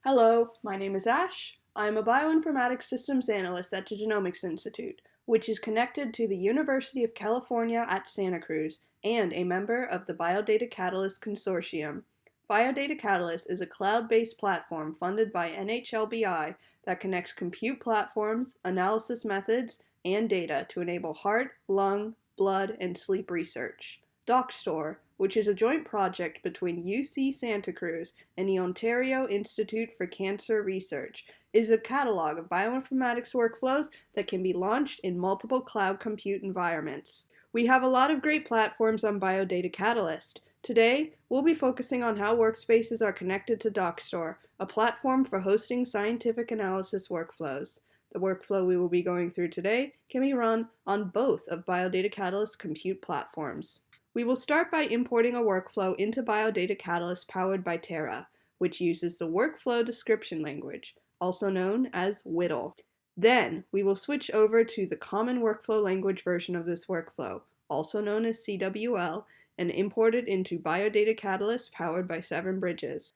Hello, my name is Ash. I am a bioinformatics systems analyst at the Genomics Institute, which is connected to the University of California at Santa Cruz and a member of the BioData Catalyst Consortium. BioData Catalyst is a cloud-based platform funded by NHLBI that connects compute platforms, analysis methods, and data to enable heart, lung, blood, and sleep research. Dockstore, which is a joint project between UC Santa Cruz and the Ontario Institute for Cancer Research, is a catalog of bioinformatics workflows that can be launched in multiple cloud compute environments. We have a lot of great platforms on BioData Catalyst. Today, we'll be focusing on how workspaces are connected to Dockstore, a platform for hosting scientific analysis workflows. The workflow we will be going through today can be run on both of BioData Catalyst's compute platforms. We will start by importing a workflow into BioData Catalyst powered by Terra, which uses the workflow description language, also known as WDL. Then, we will switch over to the common workflow language version of this workflow, also known as CWL, and import it into BioData Catalyst powered by 7 Bridges.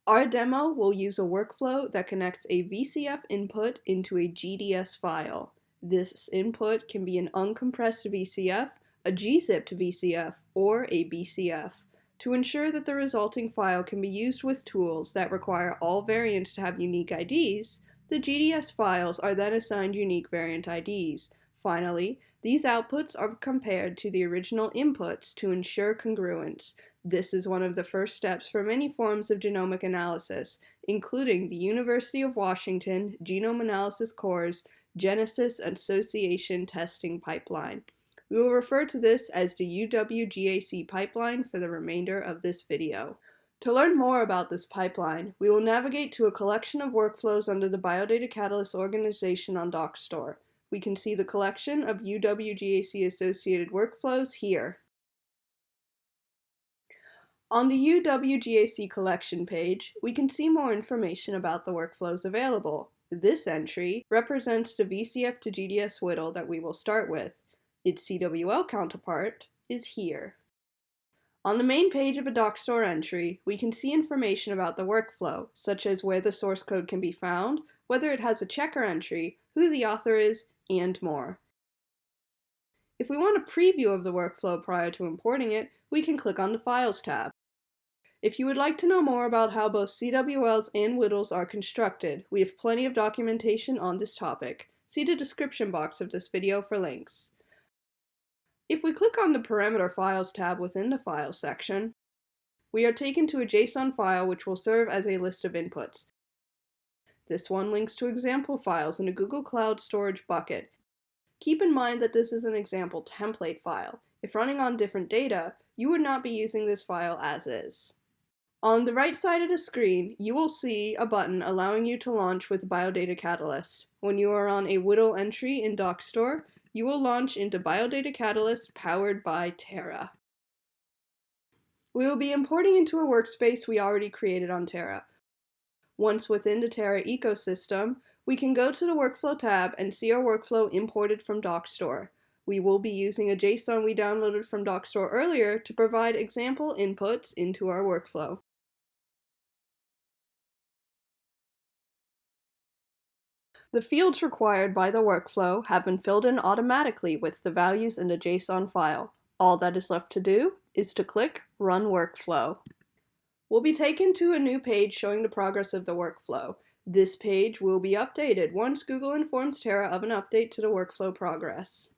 Our demo will use a workflow that connects a VCF input into a GDS file. This input can be an uncompressed VCF, a gzipped VCF, or a BCF. To ensure that the resulting file can be used with tools that require all variants to have unique IDs, the GDS files are then assigned unique variant IDs. Finally, these outputs are compared to the original inputs to ensure congruence. This is one of the first steps for many forms of genomic analysis, including the University of Washington Genome Analysis Core's Genesis Association Testing Pipeline. We will refer to this as the UWGAC pipeline for the remainder of this video. To learn more about this pipeline, we will navigate to a collection of workflows under the BioData Catalyst organization on Dockstore. We can see the collection of UWGAC associated workflows here. On the UWGAC collection page, we can see more information about the workflows available. This entry represents the VCF to GDS WDL that we will start with. Its CWL counterpart is here. On the main page of a Dockstore entry, we can see information about the workflow, such as where the source code can be found, whether it has a checker entry, who the author is, and more. If we want a preview of the workflow prior to importing it, we can click on the Files tab. If you would like to know more about how both CWLs and WDLs are constructed, we have plenty of documentation on this topic. See the description box of this video for links. If we click on the Parameter Files tab within the Files section, we are taken to a JSON file which will serve as a list of inputs. This one links to example files in a Google Cloud Storage bucket. Keep in mind that this is an example template file. If running on different data, you would not be using this file as is. On the right side of the screen, you will see a button allowing you to launch with BioData Catalyst. When you are on a WDL entry in Dockstore, you will launch into BioData Catalyst powered by Terra. We will be importing into a workspace we already created on Terra. Once within the Terra ecosystem, we can go to the Workflow tab and see our workflow imported from Dockstore. We will be using a JSON we downloaded from Dockstore earlier to provide example inputs into our workflow. The fields required by the workflow have been filled in automatically with the values in the JSON file. All that is left to do is to click Run Workflow. We'll be taken to a new page showing the progress of the workflow. This page will be updated once Google informs Terra of an update to the workflow progress.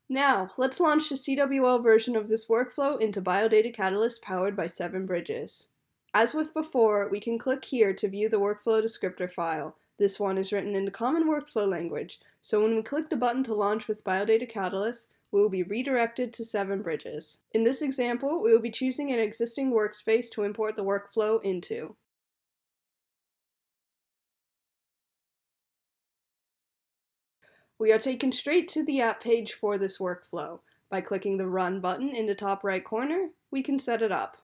Now, let's launch the CWL version of this workflow into BioData Catalyst powered by 7 Bridges. As with before, we can click here to view the workflow descriptor file. This one is written in the common workflow language, so when we click the button to launch with BioData Catalyst, we will be redirected to 7 Bridges. In this example, we will be choosing an existing workspace to import the workflow into. We are taken straight to the app page for this workflow. By clicking the Run button in the top right corner, we can set it up.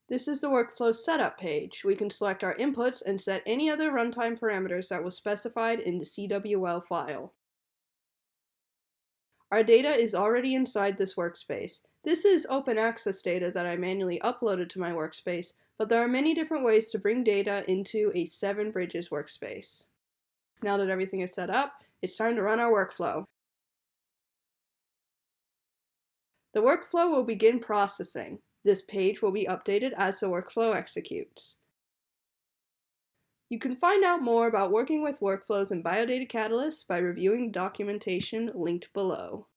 This is the workflow setup page. We can select our inputs and set any other runtime parameters that was specified in the CWL file. Our data is already inside this workspace. This is open access data that I manually uploaded to my workspace, but there are many different ways to bring data into a 7 Bridges workspace. Now that everything is set up, it's time to run our workflow. The workflow will begin processing. This page will be updated as the workflow executes. You can find out more about working with workflows in BioData Catalyst by reviewing documentation linked below.